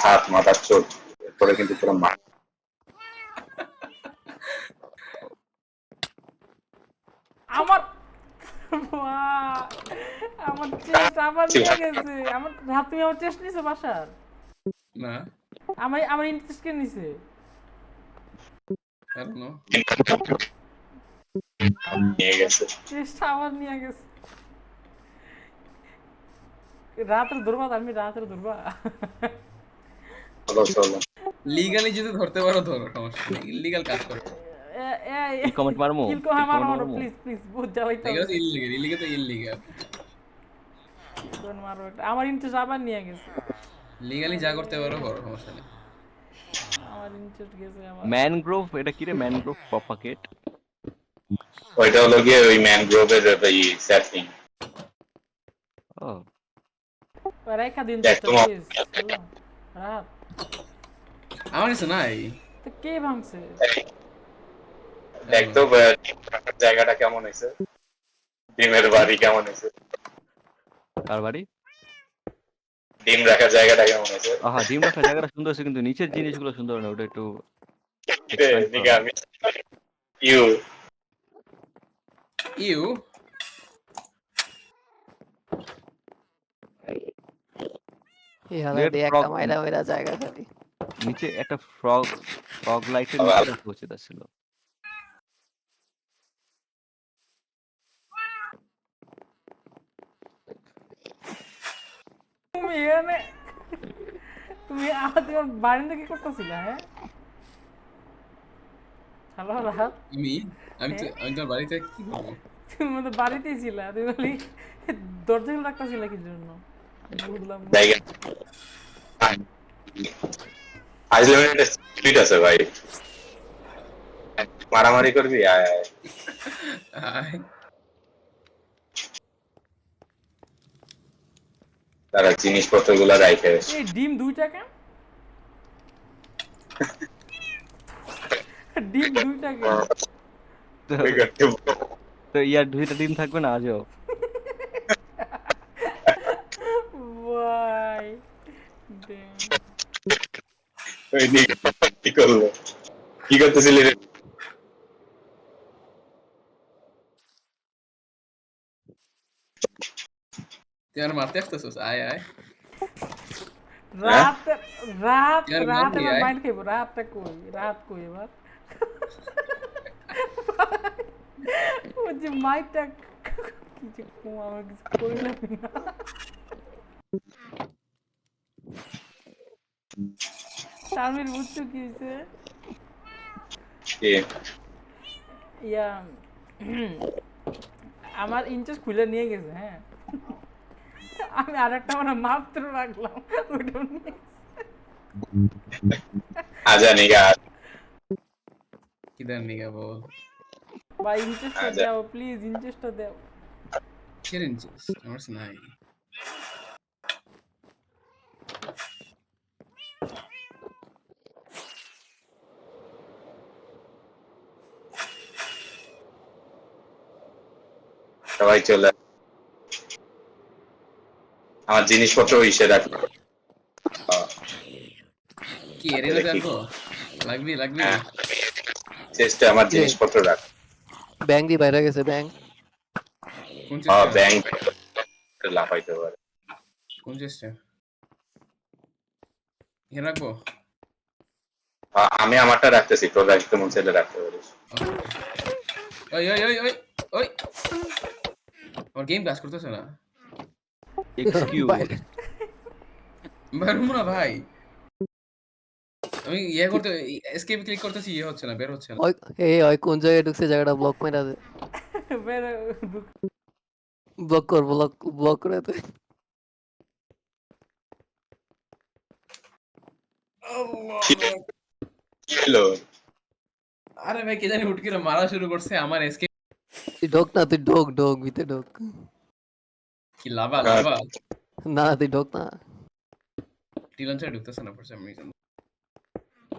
হাত মাথার চোট এরপরে কিন্তু পুরো আমার বাহ! আমার চেস্ট আবার নিয়ে গেছে। আমার হাত তুমি আমার চেস্ট নিছে বাসার। না, আমার ইন্টারেস্ট কে নিছে? I don't know. নিয়ে গেছে। চেস্ট আবার নিয়ে গেছে। রাতের ধরবা আমি রাতের ধরবা। চলো চলো লিগালি যদি ধরতে পারো ধরো, সমস্যা নেই। ইল্লিগাল কাজ করো। কমেন্ট মারমু কিল কো মারো প্লিজ প্লিজ বহুত জ্বালাইতে এগুলো তো হবে। ইল্লিগাল, ইল্লিগাল তো ইল্লিগাল। কোন মারো একটা। আমার ইন্টারেস্ট আবার নিয়ে গেছে। লিগালি যা করতে পারো করো, সমস্যা নেই। আমার ইন্টারেস্ট গেছে আবার। ম্যানগ্রোভ, এটা কি রে? ম্যানগ্রোভ পপাকেট? ওইটা হলো গিয়ে ওই ম্যানগ্রোভের ওই স্যাপলিং। ও রেখা দিন দেখ তো তোমার প্লিজ। হ্যালো রাত আমার কাছে নাই। তো কে ভাঙছে? দেখ তো জায়গাটা কেমন হয়েছে, ডিমের বাড়ি কেমন হয়েছে, কার বাড়ি? ডিম রাখার জায়গাটা কেমন হয়েছে। আহা, ডিম রাখার জায়গাটা সুন্দর আছে, কিন্তু নিচের জিনিসগুলো সুন্দর না, ওটা একটু ইউ ইউ এই হালা দিয়ে একটা মাইরা মাইরা জায়গা খালি। নিচে একটা ফ্রগ লাইটের নিচে রাখা উচিত ছিল। তুমি এখানে তুমি তোমার বারান্দা কি করতেছিলা? হ্যাঁ হ্যালো রাত আমি তোর বাড়িতে কি করবো? তুমি আমাদের বাড়িতেই ছিলা, তুমি বলি দরজা খুলে রাখতেছিলা কি জন্য? বুঝলাম না। জায়গা আইসল্যান্ডে স্পিড আছে ভাই, মারামারি করবি আয় আয়। আয়, তারা জিনিসপত্র গুলা রাইখে এই ডিম 2 টাকা? ডিম 2 টাকা? তো ইয়ার 2টা ডিম থাকবে না আজও? ভাই কি করলো, কি করতেছিলি রে? তুই আমার মারতে আসতেছিস? আয় আয়। রাত রাত ইয়ার রাত মারবি, এবার আয়। মাইন্ড খাইব। রাতটা কই? রাত কই এবার? ও যে মাইকটা কি যে আমার কিছু কইলাম না। শামির বুঝছো কি হয়েছে? ইয়া আমার ইঞ্চেস খুলে নিয়ে গেছে। হ্যাঁ আমি আরেকটা মানে মাত্র রাখলাম ওইটা নিয়ে গেছে। আজা নিগা কিদার নিগা বল। ভাই ইঞ্চেসটা দাও প্লিজ, ইঞ্চেসটা দাও। কিসের ইঞ্চেস? আমার কাছে নাই। সবাই চলে আমার জিনিসপত্র ইসে রাখবে। কি এরিয়া দেখো? লাগবি লাগবি। চেষ্টা আমার জিনিসপত্র রাখ। ব্যাংক দি বাইরে গেছে ব্যাংক। কোন চেষ্টা? ব্যাংক লাফাইতে পারে। কোন চেষ্টা? এখানে রাখবো? আমি আমারটা রাখতেছি, তোর রাখতে মন চাইলে রাখতে পারিস। ওই ওই ওই ওই ওই আমার গেম কাজ করতেছে না। এক্সকিউজ বেরোবো না ভাই। আমি ইয়ে করতে এসকেপ ক্লিক করতেছি, ইয়ে হচ্ছে না, বের হচ্ছে না। ওই ওই কোন জায়গায় ঢুকছে জায়গাটা ব্লক মাইরা দে। বের ব্লক করে দে। কি হলো? আরে ভাই কে জানি হুট করে মারা শুরু করছে। আমার এসকেপ তুই ঢোক না, তুই ঢোক ভিতরে ঢোক। কি লাভা লাভা না তুই ঢোক না। টিলাঞ্চারে ঢুকতেছে না ফর সাম রিজন।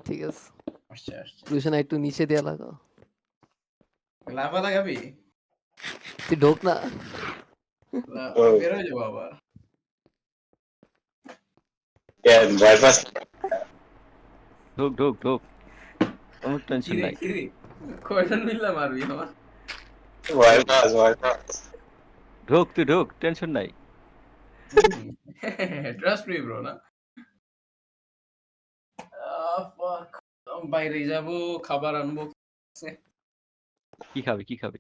ঠিক আছে আসছে রুশানা একটু নিচে দিয়ে লাগাও। লাভা লাগাবি? তুই ঢোক না। বের হয়ে যাবো আবার। বাইপাস ঢোক ঢোক ঢোক, কোনো টেনশন কিরে নাই। কিরে কয়জন মিললা মারবি আমার? ভয় পাস ভয় পাস। ঢোক তুই ঢোক, টেনশন নাই। ট্রাস্ট মি ব্রো না। fuck. বাইরে যাব, খাবার আনবো। কি খাবি কি খাবি?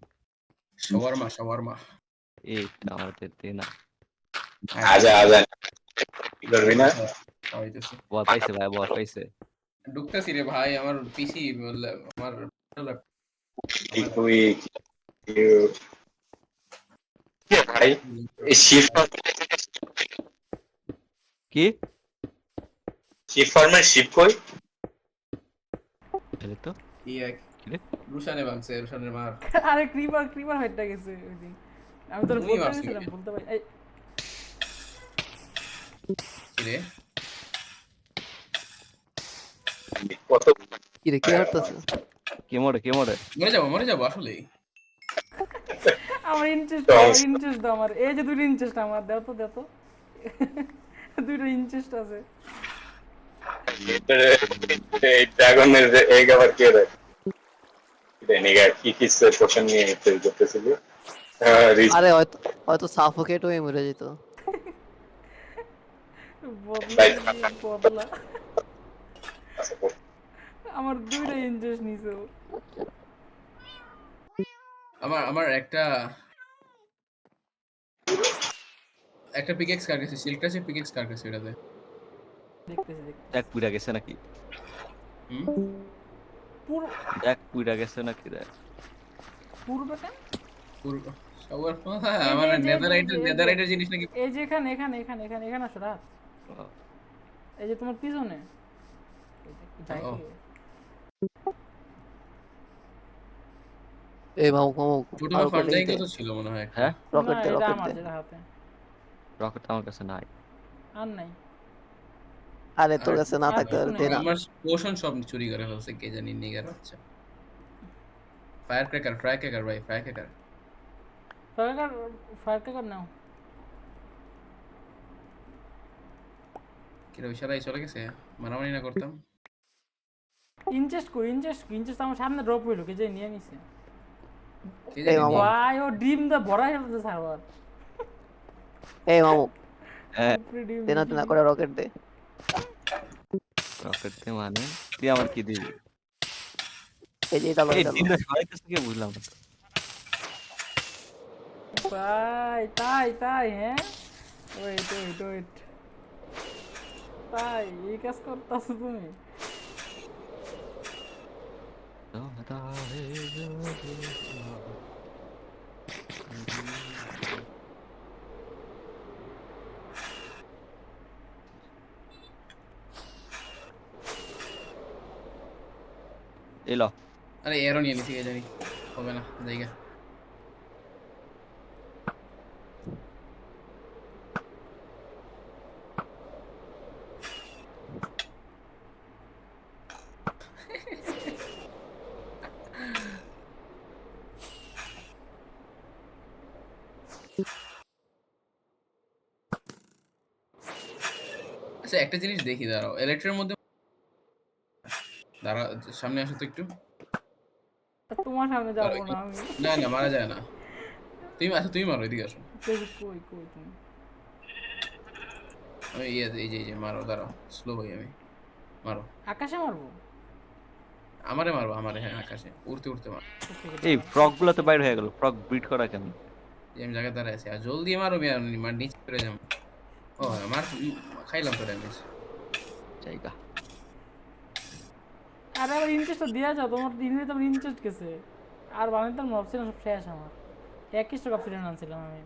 Shawarma shawarma. এই আমাদের দে না। আজা আজা কি করবি না? খাওয়াইতেছি। বল পাইছে ভাই, বল পাইছে। ঢুকতেছি রে ভাই, আমার পিসি আমার কি তুই কি ভাই এই শিফট কি ফার্মের শিপ কই? এলে তো কি এক কি রে? রুশানে ভাঙছে, রুশানের মার। আরে ক্রিপার হেডটা গেছে ওই দিন। আমি তোর তুমি বলতে মারছিস নিছিলাম, নাকি? বলতে পারি এই কি রে? কত কি রে, কি করতেছে? কে মরে কে মরে? মরে যাবো আসলেই। আমার ইন্টারেস্ট দাও আমার, এই যে দুটো ইন্টারেস্ট আমার দাও তো দুটো ইন্টারেস্ট আছে। এই ড্রাগনের এই আবার কে রে? নিগা কি কি কোশ্চেন নিয়ে তৈরি করতেছিল? আরে হয়তো হয়তো সাফোকেট হয়ে মরে যেত। বদলা আমার দুইটা ইন্টারেস্ট নিছে ও। আমার একটা পিকেক্স কার গেছে, সিল্কটা সে পিকেক্স কার গেছে এটাতে। দেখতেছি দেখ পুইরা গেছে নাকি? হুম? পুরো দেখ পুইরা গেছে নাকি রে? পুরোটা কেন? পুরো সবার আমার নেদারাইটের জিনিস নাকি? এই যে এখানে এখানে এখানে এখানে এখানে আসো রাত, এই যে তোমার পিছনে এই যে যাই ও। কি? এই মামু মামু ছোট আরো ফান্ডাইং কেটে তো ছিল মনে হয় একটা। হ্যাঁ রকেট না, দে এটা রকেট আমার দে। যেটা হাতে রকেট আমার কাছে নাই। আর নাই। আরে তোর কাছে না আর থাকতে কিছু পারে নেই। দে না। আমার পোশন সব চুরি করে ফেলছে কে জানি নিগার বাচ্চা। ফায়ার ক্র্যাকার ভাই, ফায়ার ক্র্যাকার। ফায়ার নাও। কি রে ইশারাই চলে গেছে, মারামারি না করতাম। ইনচেস্ট আমার সামনে ড্রপ হইলো, কে যে নিয়ে নিছে। কে জানি এই মামা। নিয়ে- ভাই ও ডিম দা ভরা ফেলতে সার্ভার। এই মামু হ্যাঁ ডিম দে না করে রকেট দে। রকেট দে মানে তুই আমার কি দিবি? এই যে এটা লো এই এটা লো। দিনটা সবাইতেছে কি বুঝলাম না। ভাই তাই হ্যাঁ, ওয়েট তাই এই কাজ করতেছো তুমি? এলো আরে এরও নিয়ে নিছি কে জানি, হবে না জায়গা। আচ্ছা একটা জিনিস দেখি, দাঁড়াও ইলেকট্রের মধ্যে দাঁড়া, সামনে আসো তো একটু। তোমার সামনে যাবো না আমি। না মারা যায় না। তুমি মারো, এদিকে আসো। কই তুমি? আমি এই যে মারো, দাঁড়াও স্লো হই আমি। মারো আকাশে মারবো? আমারে মারো, আমারে, হ্যাঁ আকাশে উড়তে মারো। এই ফ্রগ গুলো তো বাইরে হয়ে গেল, ফ্রগ ব্রিড করা কেন? যে আমি জায়গায় দাঁড়ায় আছি, আর জলদি মারো মার নিচে পড়ে যাবো। ও আমার খাইলাম তো ড্যামেজ। জায়গা আরে আবার ইন্টারেস্ট দিয়া যাও, তোমার দিনে তো ইন্টারেস্ট গেছে। আর বানাইতে আমি ভাবছিলাম সব শেষ আমার। 21 টাকা ফিরে আনছিলাম আমি।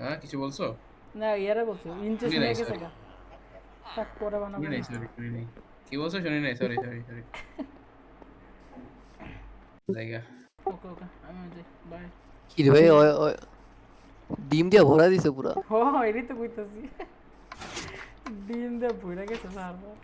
হ্যাঁ কিছু বলছো? না ইয়ারে বলছি ইন্টারেস্ট শুনি নাই, হয়ে গেছে sorry। গা। তাক পরে বানাবো। শুনি নাই কি বলছো, শুনি নাই, সরি জায়গা। ওকে আমি যাই, বাই। কি রে ভাই ওই ডিম দিয়ে ভরা দিছে পুরা। এটাই তো কইতাছি। ডিম দিয়ে ভরে গেছে সার্ভার।